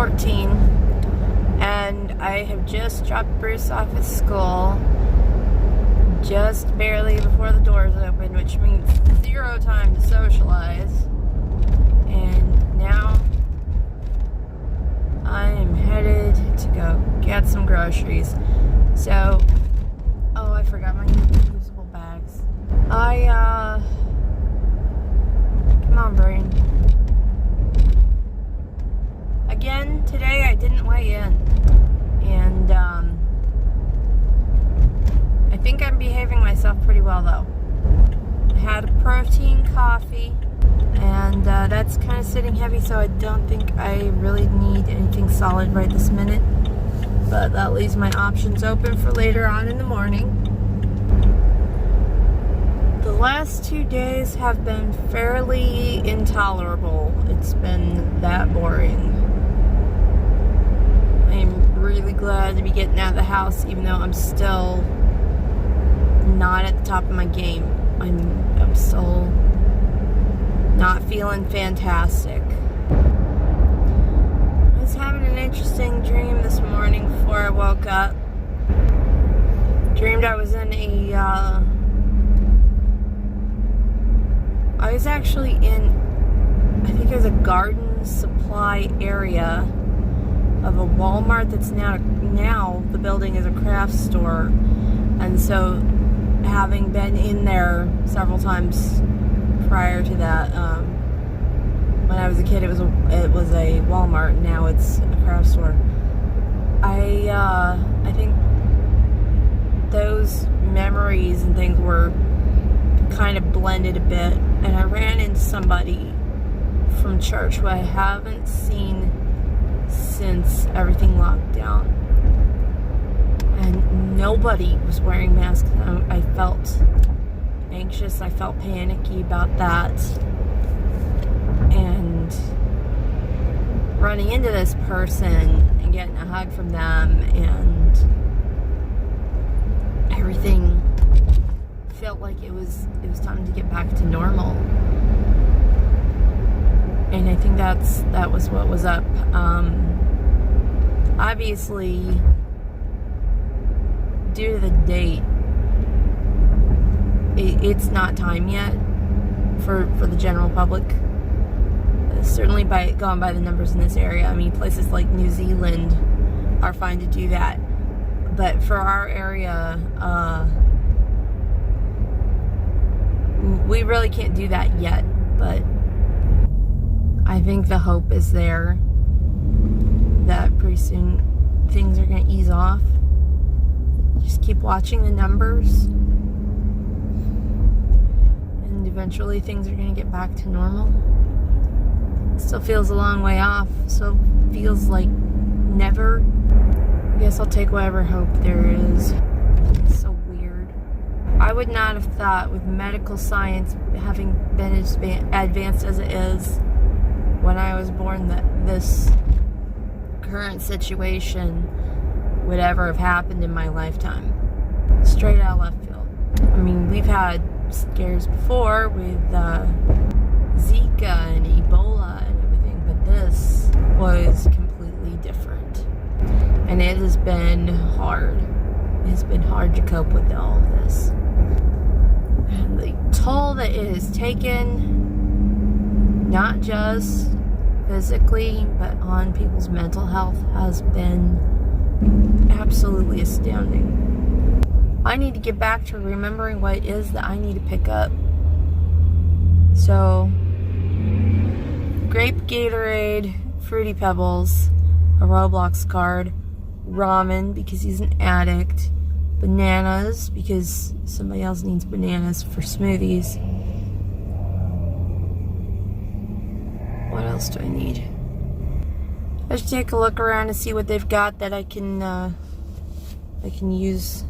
6:14, and I have just dropped Bruce off at school, just barely before the doors open, which means 0 time to socialize. And now I am headed to go get some groceries. So, oh, I forgot my usable bags. Come on, brain. Again, today I didn't weigh in, and I think I'm behaving myself pretty well though. I had a protein coffee, and that's kind of sitting heavy, so I don't think I really need anything solid right this minute, but that leaves my options open for later on in the morning. The last 2 days have been fairly intolerable. It's been that boring. I'm really glad to be getting out of the house, even though I'm still not at the top of my game. I'm still not feeling fantastic. I was having an interesting dream this morning before I woke up. Dreamed I was in I was actually in, I think it was a garden supply area of a Walmart that's now the building is a craft store. And so, having been in there several times prior to that, when I was a kid, it was a Walmart. Now it's a craft store. I think those memories and things were kind of blended a bit, and I ran into somebody from church who I haven't seen since everything locked down, and nobody was wearing masks. I felt anxious, I felt panicky about that, and running into this person and getting a hug from them, and everything felt like it was time to get back to normal. And I think that was what was up. Obviously, due to the date, it's not time yet for the general public. Certainly going by the numbers in this area. I mean, places like New Zealand are fine to do that. But for our area, we really can't do that yet. But I think the hope is there that pretty soon things are going to ease off. Just keep watching the numbers, and eventually things are going to get back to normal. Still feels a long way off. Still feels like never. I guess I'll take whatever hope there is. It's so weird. I would not have thought, with medical science having been as advanced as it is when I was born, that this current situation would ever have happened in my lifetime. Straight out of left field. I mean, we've had scares before with Zika and Ebola and everything, but this was completely different. And it has been hard. It has been hard to cope with all of this. And the toll that it has taken, not just physically, but on people's mental health, has been absolutely astounding. I need to get back to remembering what it is that I need to pick up. So, grape Gatorade, Fruity Pebbles, a Roblox card, ramen because he's an addict, bananas because somebody else needs bananas for smoothies. What else do I need? I should take a look around and see what they've got that I can use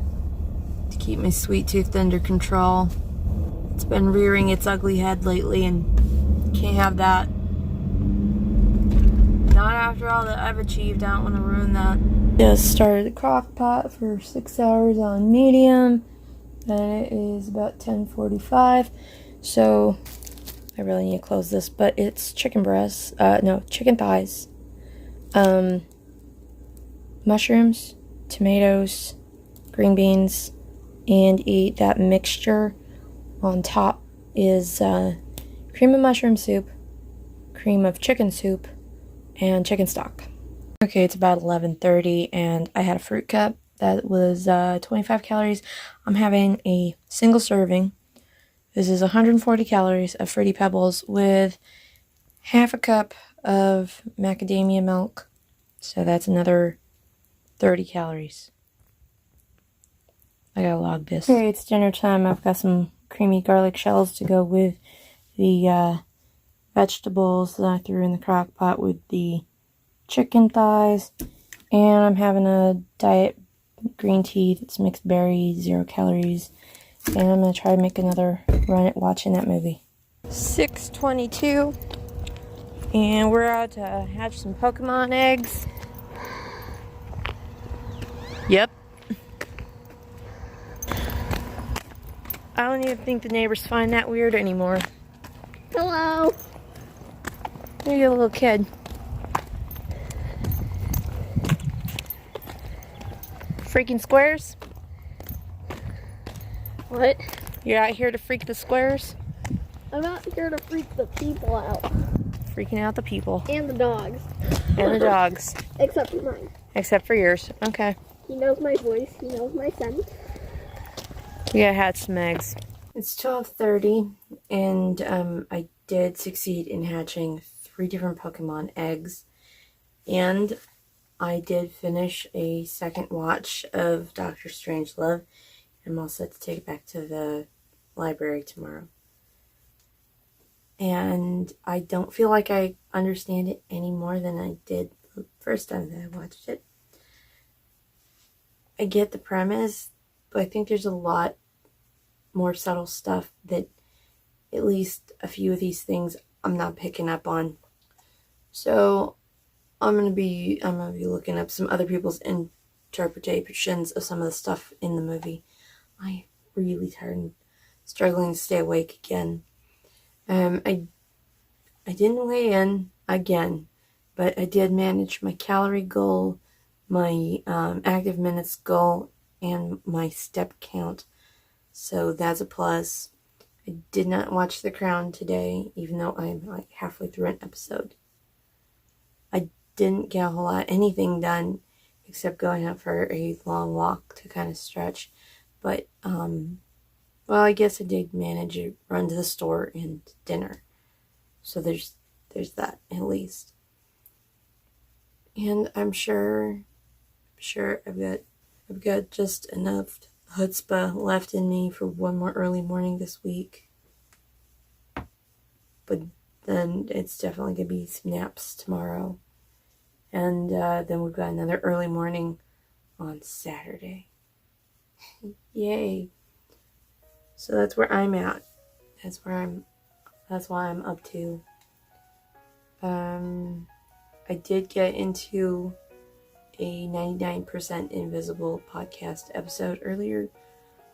to keep my sweet tooth under control. It's been rearing its ugly head lately, and can't have that. Not after all that I've achieved. I don't want to ruin that. Just started the crock pot for 6 hours on medium, and it is about 10:45. So I really need to close this, but it's chicken breasts. No, chicken thighs mushrooms, tomatoes, green beans, and eat that mixture. On top is cream of mushroom soup, cream of chicken soup, and chicken stock. Okay, it's about 11:30 and I had a fruit cup that was 25 calories. I'm having a single serving. This is 140 calories of Fruity Pebbles with half a cup of macadamia milk. So that's another 30 calories. I gotta log this. Okay, it's dinner time. I've got some creamy garlic shells to go with the vegetables that I threw in the crock pot with the chicken thighs. And I'm having a diet green tea that's mixed berry, 0 calories. And I'm going to try to make another run at watching that movie. 6:22. And we're out to hatch some Pokemon eggs. Yep. I don't even think the neighbors find that weird anymore. Hello. You're a little kid. Freaking squares? What? You're out here to freak the squares? I'm out here to freak the people out. Freaking out the people. And the dogs. And the dogs. Except for mine. Except for yours. Okay. He knows my voice. He knows my scent. We gotta hatch some eggs. It's 12:30 and I did succeed in hatching 3 different Pokemon eggs. And I did finish a second watch of Doctor Strangelove. I'm all set to take it back to the library tomorrow. And I don't feel like I understand it any more than I did the first time that I watched it. I get the premise, but I think there's a lot more subtle stuff that at least a few of these things I'm not picking up on. So I'm gonna be looking up some other people's interpretations of some of the stuff in the movie. I'm really tired and struggling to stay awake again. I didn't weigh in again, but I did manage my calorie goal, my active minutes goal, and my step count. So that's a plus. I did not watch The Crown today, even though I'm like halfway through an episode. I didn't get a whole lot anything done except going out for a long walk to kind of stretch. But well, I guess I did manage to run to the store and dinner. So there's that at least. And I'm sure I've got just enough chutzpah left in me for one more early morning this week. But then it's definitely gonna be some naps tomorrow. And then we've got another early morning on Saturday. Yay. So that's where I'm at. That's why I'm up to. I did get into a 99% Invisible podcast episode earlier,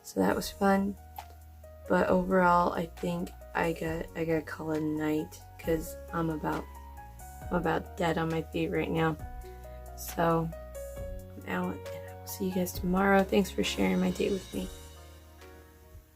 so that was fun. But overall, I think I gotta call it a night because I'm about dead on my feet right now. So I'm out, and I will see you guys tomorrow. Thanks for sharing my day with me.